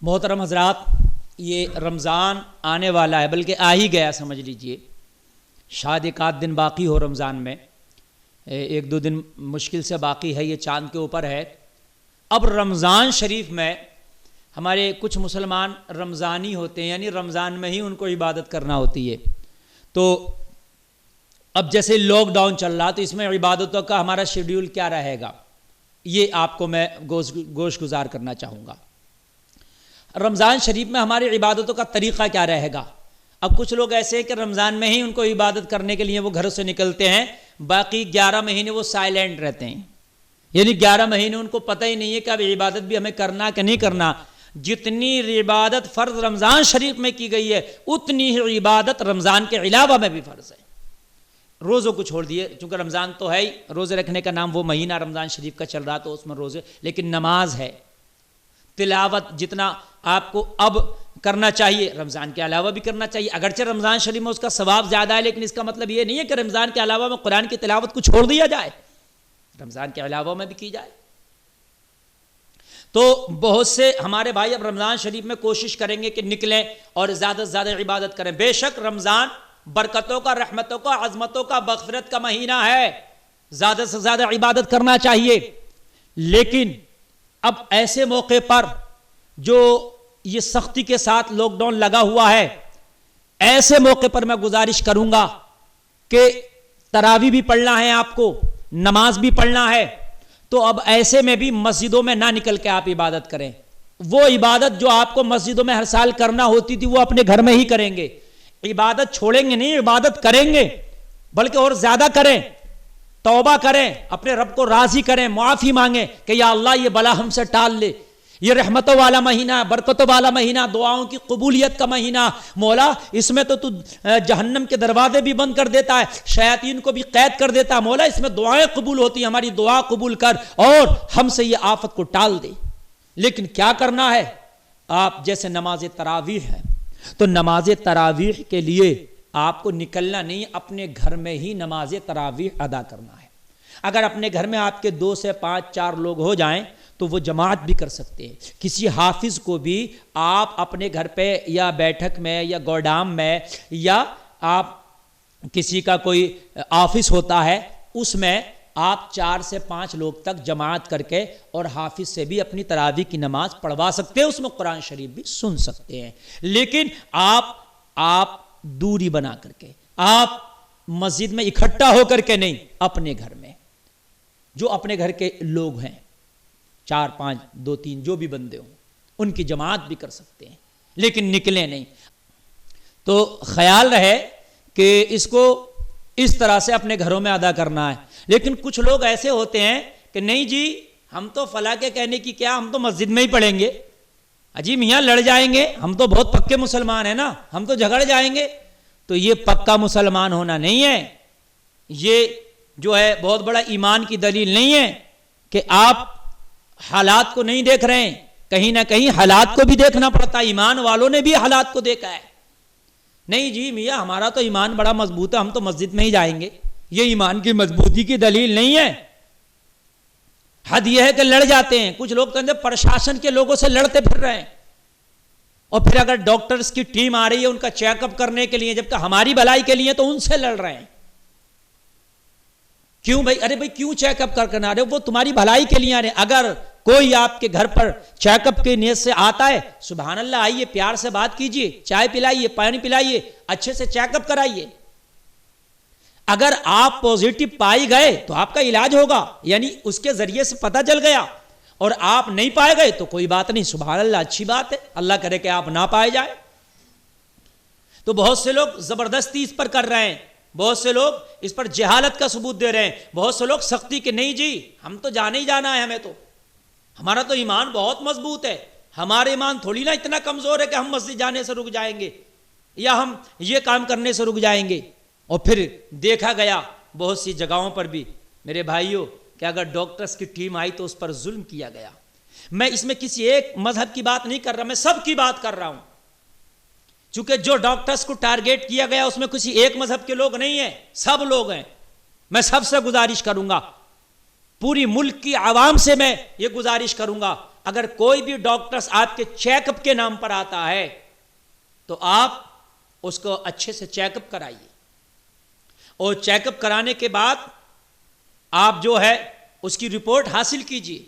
محترم حضرات، یہ رمضان آنے والا ہے، بلکہ آ ہی گیا سمجھ لیجئے۔ شاید ایک آدھ دن باقی ہو رمضان میں، ایک دو دن مشکل سے باقی ہے، یہ چاند کے اوپر ہے۔ اب رمضان شریف میں ہمارے کچھ مسلمان رمضانی ہوتے ہیں، یعنی رمضان میں ہی ان کو عبادت کرنا ہوتی ہے۔ تو اب جیسے لاک ڈاؤن چل رہا، تو اس میں عبادتوں کا ہمارا شیڈیول کیا رہے گا، یہ آپ کو میں گوش گزار کرنا چاہوں گا۔ رمضان شریف میں ہماری عبادتوں کا طریقہ کیا رہے گا۔ اب کچھ لوگ ایسے ہیں کہ رمضان میں ہی ان کو عبادت کرنے کے لیے وہ گھر سے نکلتے ہیں، باقی 11 مہینے وہ سائلنٹ رہتے ہیں، یعنی 11 مہینے ان کو پتہ ہی نہیں ہے کہ اب عبادت بھی ہمیں کرنا کہ نہیں کرنا۔ جتنی عبادت فرض رمضان شریف میں کی گئی ہے، اتنی ہی عبادت رمضان کے علاوہ میں بھی فرض ہے۔ روزوں کو چھوڑ دیے، چونکہ رمضان تو ہے ہی، روزے رکھنے کا نام وہ مہینہ رمضان شریف کا چل رہا تو اس میں روزے، لیکن نماز ہے، تلاوت جتنا آپ کو اب کرنا چاہیے رمضان کے علاوہ بھی کرنا چاہیے۔ اگرچہ رمضان شریف میں اس کا ثواب زیادہ ہے، لیکن اس کا مطلب یہ نہیں ہے کہ رمضان کے علاوہ میں قرآن کی تلاوت کو چھوڑ دیا جائے، رمضان کے علاوہ میں بھی کی جائے۔ تو بہت سے ہمارے بھائی اب رمضان شریف میں کوشش کریں گے کہ نکلیں اور زیادہ سے زیادہ عبادت کریں۔ بے شک رمضان برکتوں کا، رحمتوں کا، عظمتوں کا، مغفرت کا مہینہ ہے، زیادہ سے زیادہ عبادت کرنا چاہیے۔ لیکن اب ایسے موقع پر جو یہ سختی کے ساتھ لاک ڈاؤن لگا ہوا ہے، ایسے موقع پر میں گزارش کروں گا کہ تراویح بھی پڑھنا ہے، آپ کو نماز بھی پڑھنا ہے، تو اب ایسے میں بھی مسجدوں میں نہ نکل کے آپ عبادت کریں۔ وہ عبادت جو آپ کو مسجدوں میں ہر سال کرنا ہوتی تھی، وہ اپنے گھر میں ہی کریں گے۔ عبادت چھوڑیں گے نہیں، عبادت کریں گے، بلکہ اور زیادہ کریں، توبہ کریں، اپنے رب کو راضی کریں، معافی مانگیں کہ یا اللہ یہ بلا ہم سے ٹال لے۔ یہ رحمتوں والا مہینہ، برکتوں والا مہینہ، دعاؤں کی قبولیت کا مہینہ، مولا اس میں تو جہنم کے دروازے بھی بند کر دیتا ہے، شیاطین کو بھی قید کر دیتا ہے، مولا اس میں دعائیں قبول ہوتی ہیں، ہماری دعا قبول کر اور ہم سے یہ آفت کو ٹال دے۔ لیکن کیا کرنا ہے، آپ جیسے نماز تراویح ہے تو نماز تراویح کے لیے آپ کو نکلنا نہیں، اپنے گھر میں ہی نماز تراویح ادا کرنا ہے۔ اگر اپنے گھر میں آپ کے 2 سے 5 4 لوگ ہو جائیں تو وہ جماعت بھی کر سکتے ہیں۔ کسی حافظ کو بھی آپ اپنے گھر پہ یا بیٹھک میں یا گودام میں یا آپ کسی کا کوئی آفس ہوتا ہے، اس میں آپ 4 سے 5 لوگ تک جماعت کر کے اور حافظ سے بھی اپنی تراویح کی نماز پڑھوا سکتے ہیں، اس میں قرآن شریف بھی سن سکتے ہیں۔ لیکن آپ دوری بنا کر کے، آپ مسجد میں اکٹھا ہو کر کے نہیں، اپنے گھر میں جو اپنے گھر کے لوگ ہیں، 4 5 2 3 جو بھی بندے ہوں، ان کی جماعت بھی کر سکتے ہیں، لیکن نکلیں نہیں۔ تو خیال رہے کہ اس کو اس طرح سے اپنے گھروں میں ادا کرنا ہے۔ لیکن کچھ لوگ ایسے ہوتے ہیں کہ نہیں جی ہم تو فلاں کے کہنے کی کیا، ہم تو مسجد میں ہی پڑھیں گے، اجی میاں لڑ جائیں گے، ہم تو بہت پکے مسلمان ہیں نا، ہم تو جھگڑ جائیں گے۔ تو یہ پکا مسلمان ہونا نہیں ہے، یہ جو ہے بہت بڑا ایمان کی دلیل نہیں ہے کہ آپ حالات کو نہیں دیکھ رہے ہیں۔ کہیں نہ کہیں حالات کو بھی دیکھنا پڑتا ہے، ایمان والوں نے بھی حالات کو دیکھا ہے۔ نہیں جی میاں ہمارا تو ایمان بڑا مضبوط ہے، ہم تو مسجد میں ہی جائیں گے، یہ ایمان کی مضبوطی کی دلیل نہیں ہے۔ حد یہ ہے کہ لڑ جاتے ہیں، کچھ لوگ تو پرشاسن کے لوگوں سے لڑتے پھر رہے ہیں، اور پھر اگر ڈاکٹرز کی ٹیم آ رہی ہے ان کا چیک اپ کرنے کے لیے، جبکہ ہماری بھلائی کے لیے، تو ان سے لڑ رہے ہیں۔ کیوں بھائی؟ ارے بھائی کیوں چیک اپ کر کے آ رہے ہو؟ وہ تمہاری بھلائی کے لیے آ رہے ہیں۔ اگر کوئی آپ کے گھر پر چیک اپ کی نیت سے آتا ہے، سبحان اللہ، آئیے، پیار سے بات کیجئے، چائے پلائیے، پانی پلائیے، اچھے سے چیک اپ کرائیے۔ اگر آپ پوزیٹو پائی گئے تو آپ کا علاج ہوگا، یعنی اس کے ذریعے سے پتہ چل گیا، اور آپ نہیں پائے گئے تو کوئی بات نہیں، سبحان اللہ، اچھی بات ہے، اللہ کرے کہ آپ نہ پائے جائے۔ تو بہت سے لوگ زبردستی اس پر کر رہے ہیں، بہت سے لوگ اس پر جہالت کا ثبوت دے رہے ہیں، بہت سے لوگ سختی کہ نہیں جی ہم تو جانے ہی جانا ہے، ہمیں تو ہمارا تو ایمان بہت مضبوط ہے، ہمارا ایمان تھوڑی نہ اتنا کمزور ہے کہ ہم مسجد جانے سے رک جائیں گے یا ہم یہ کام کرنے سے رک جائیں گے۔ اور پھر دیکھا گیا بہت سی جگہوں پر بھی میرے بھائیوں کہ اگر ڈاکٹرز کی ٹیم آئی تو اس پر ظلم کیا گیا۔ میں اس میں کسی ایک مذہب کی بات نہیں کر رہا، میں سب کی بات کر رہا ہوں، چونکہ جو ڈاکٹرز کو ٹارگیٹ کیا گیا اس میں کسی ایک مذہب کے لوگ نہیں ہیں، سب لوگ ہیں۔ میں سب سے گزارش کروں گا، پوری ملک کی عوام سے میں یہ گزارش کروں گا، اگر کوئی بھی ڈاکٹرز آپ کے چیک اپ کے نام پر آتا ہے تو آپ اس کو اچھے سے چیک اپ کرائیے، اور چیک اپ کرانے کے بعد آپ جو ہے اس کی رپورٹ حاصل کیجیے،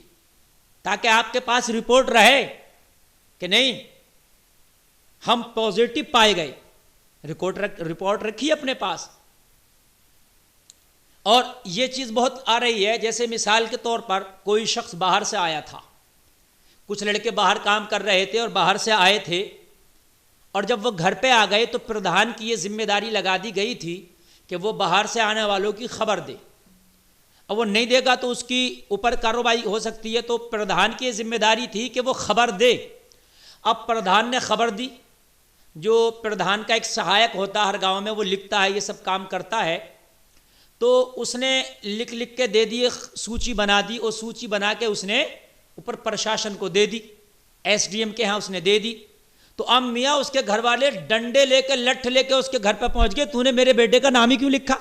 تاکہ آپ کے پاس رپورٹ رہے کہ نہیں ہم پازیٹو پائے گئے، رپورٹ رکھیے اپنے پاس۔ اور یہ چیز بہت آ رہی ہے، جیسے مثال کے طور پر کوئی شخص باہر سے آیا تھا، کچھ لڑکے باہر کام کر رہے تھے اور باہر سے آئے تھے، اور جب وہ گھر پہ آ گئے تو پردھان کی یہ ذمہ داری لگا دی گئی تھی کہ وہ باہر سے آنے والوں کی خبر دے، اور وہ نہیں دے گا تو اس کی اوپر کارروائی ہو سکتی ہے، تو پردھان کی یہ ذمہ داری تھی کہ وہ خبر دے۔ اب پردھان نے خبر دی، جو پردھان کا ایک سہایک ہوتا ہے ہر گاؤں میں، وہ لکھتا ہے، یہ سب کام کرتا ہے، تو اس نے لکھ کے دے دی، سوچی بنا دی، اور سوچی بنا کے اس نے اوپر پرشاسن کو دے دی، ایس ڈی ایم کے ہاں اس نے دے دی۔ تو اب میاں اس کے گھر والے ڈنڈے لے کے لٹھ لے کے اس کے گھر پہ پہنچ گئے، تو نے میرے بیٹے کا نام ہی کیوں لکھا،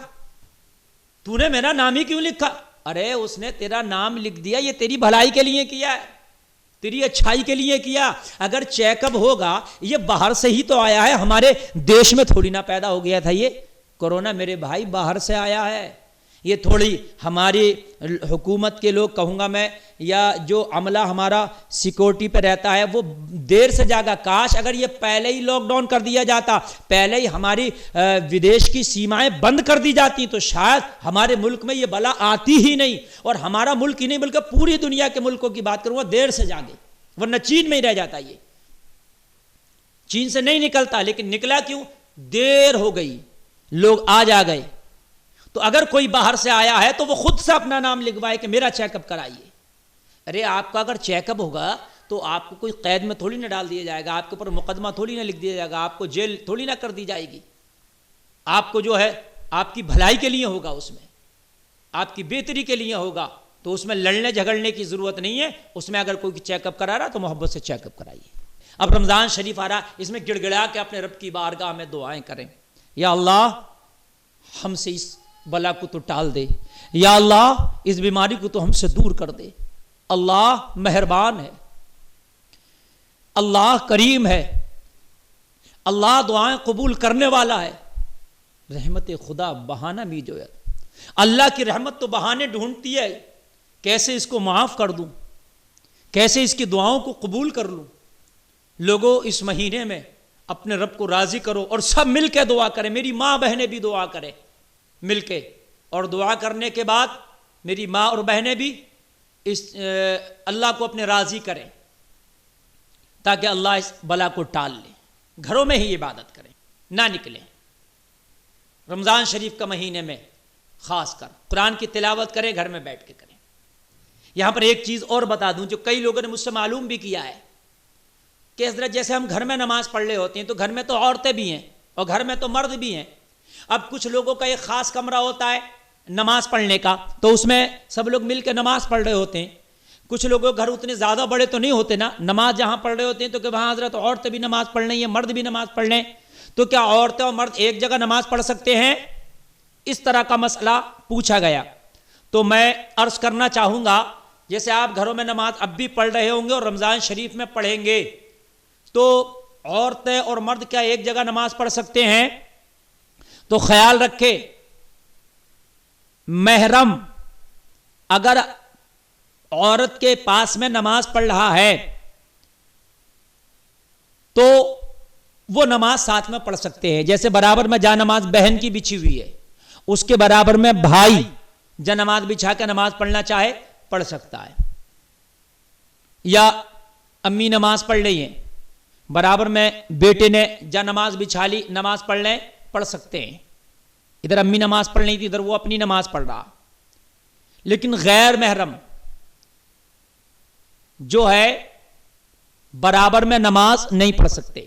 تو نے میرا نام ہی کیوں لکھا؟ ارے اس نے تیرا نام لکھ دیا، یہ تیری بھلائی کے لیے کیا ہے، تیری اچھائی کے لیے کیا۔ اگر چیک اپ ہوگا، یہ باہر سے ہی تو آیا ہے، ہمارے دیش میں تھوڑی نہ پیدا ہو گیا تھا یہ کورونا، میرے بھائی باہر سے آیا ہے۔ یہ تھوڑی ہماری حکومت کے لوگ کہوں گا میں، یا جو عملہ ہمارا سیکورٹی پہ رہتا ہے وہ دیر سے جاگا، کاش اگر یہ پہلے ہی لاک ڈاؤن کر دیا جاتا، پہلے ہی ہماری ودیش کی سیمائیں بند کر دی جاتی، تو شاید ہمارے ملک میں یہ بلا آتی ہی نہیں، اور ہمارا ملک ہی نہیں بلکہ پوری دنیا کے ملکوں کی بات کروں گا دیر سے جاگے، ورنہ چین میں ہی رہ جاتا، یہ چین سے نہیں نکلتا، لیکن نکلا کیوں؟ دیر ہو گئی، لوگ آج آ گئے۔ تو اگر کوئی باہر سے آیا ہے تو وہ خود سے اپنا نام لکھوائے کہ میرا چیک اپ کرائیے۔ ارے آپ کا اگر چیک اپ ہوگا تو آپ کو کوئی قید میں تھوڑی نہ ڈال دیا جائے گا، آپ کے اوپر مقدمہ تھوڑی نہ لکھ دیا جائے گا، آپ کو جیل تھوڑی نہ کر دی جائے گی، آپ کو جو ہے آپ کی بھلائی کے لیے ہوگا، اس میں آپ کی بہتری کے لیے ہوگا، تو اس میں لڑنے جھگڑنے کی ضرورت نہیں ہے۔ اس میں اگر کوئی چیک اپ کرا رہا تو محبت سے چیک اپ کرائیے۔ اب رمضان شریف آ رہا، اس میں گڑ گڑا کے اپنے رب کی بارگاہ میں دعائیں کریں، یا اللہ ہم سے اس بلا کو تو ٹال دے، یا اللہ اس بیماری کو تو ہم سے دور کر دے۔ اللہ مہربان ہے، اللہ کریم ہے، اللہ دعائیں قبول کرنے والا ہے۔ رحمت خدا بہانہ می جویت، اللہ کی رحمت تو بہانے ڈھونڈتی ہے، کیسے اس کو معاف کر دوں، کیسے اس کی دعاؤں کو قبول کر لوں۔ لوگوں اس مہینے میں اپنے رب کو راضی کرو اور سب مل کے دعا کریں، میری ماں بہنیں بھی دعا کریں مل کے، اور دعا کرنے کے بعد میری ماں اور بہنیں بھی اس اللہ کو اپنے راضی کریں، تاکہ اللہ اس بلا کو ٹال لے۔ گھروں میں ہی عبادت کریں، نہ نکلیں۔ رمضان شریف کا مہینے میں خاص کر قرآن کی تلاوت کریں، گھر میں بیٹھ کے کریں۔ یہاں پر ایک چیز اور بتا دوں جو کئی لوگوں نے مجھ سے معلوم بھی کیا ہے کہ حضرت جیسے ہم گھر میں نماز پڑھ رہے ہوتے ہیں تو گھر میں تو عورتیں بھی ہیں اور گھر میں تو مرد بھی ہیں۔ اب کچھ لوگوں کا ایک خاص کمرہ ہوتا ہے نماز پڑھنے کا، تو اس میں سب لوگ مل کے نماز پڑھ رہے ہوتے ہیں۔ کچھ لوگوں کے گھر اتنے زیادہ بڑے تو نہیں ہوتے نا، نماز جہاں پڑھ رہے ہوتے ہیں تو کہ وہاں حضرت عورتیں بھی نماز پڑھ رہی ہیں، مرد بھی نماز پڑھ رہے ہیں، تو کیا عورتیں اور مرد ایک جگہ نماز پڑھ سکتے ہیں؟ اس طرح کا مسئلہ پوچھا گیا۔ تو میں عرض کرنا چاہوں گا، جیسے آپ گھروں میں نماز اب بھی پڑھ رہے ہوں گے اور رمضان شریف میں پڑھیں گے، تو عورتیں اور مرد کیا ایک جگہ نماز پڑھ سکتے ہیں؟ تو خیال رکھے، محرم اگر عورت کے پاس میں نماز پڑھ رہا ہے تو وہ نماز ساتھ میں پڑھ سکتے ہیں۔ جیسے برابر میں جا نماز بہن کی بچھی ہوئی ہے، اس کے برابر میں بھائی جا نماز بچھا کے نماز پڑھنا چاہے پڑھ سکتا ہے، یا امی نماز پڑھ رہی ہیں، برابر میں بیٹے نے جا نماز بچھا لی، نماز پڑھ لیں، پڑھ سکتے ہیں۔ ادھر امی نماز پڑھ رہی تھی، ادھر وہ اپنی نماز پڑھ رہا۔ لیکن غیر محرم جو ہے برابر میں نماز نہیں پڑھ سکتے۔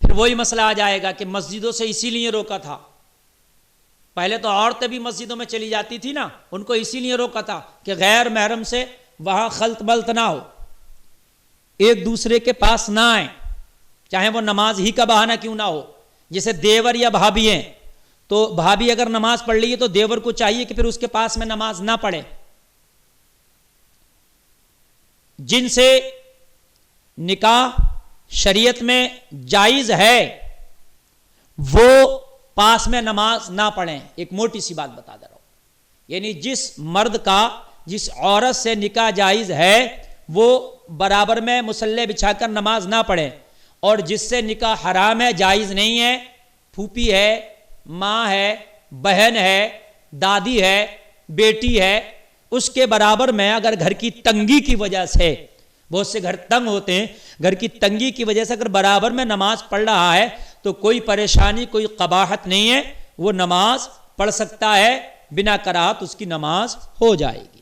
پھر وہی مسئلہ آ جائے گا کہ مسجدوں سے اسی لیے روکا تھا، پہلے تو عورتیں بھی مسجدوں میں چلی جاتی تھی نا، ان کو اسی لیے روکا تھا کہ غیر محرم سے وہاں خلط ملط نہ ہو، ایک دوسرے کے پاس نہ آئیں، چاہے وہ نماز ہی کا بہانہ کیوں نہ ہو۔ جیسے دیور یا بھابھی ہیں، تو بھابھی اگر نماز پڑھ لی ہے تو دیور کو چاہیے کہ پھر اس کے پاس میں نماز نہ پڑھے۔ جن سے نکاح شریعت میں جائز ہے وہ پاس میں نماز نہ پڑھیں. ایک موٹی سی بات بتا دے رہا ہوں, یعنی جس مرد کا جس عورت سے نکاح جائز ہے وہ برابر میں مصلی بچھا کر نماز نہ پڑھیں, اور جس سے نکاح حرام ہے, جائز نہیں ہے, پھوپھی ہے, ماں ہے, بہن ہے, دادی ہے, بیٹی ہے, اس کے برابر میں اگر گھر کی تنگی کی وجہ سے, بہت سے گھر تنگ ہوتے ہیں, گھر کی تنگی کی وجہ سے اگر برابر میں نماز پڑھ رہا ہے تو کوئی پریشانی, کوئی قباحت نہیں ہے, وہ نماز پڑھ سکتا ہے, بنا کراہت اس کی نماز ہو جائے گی.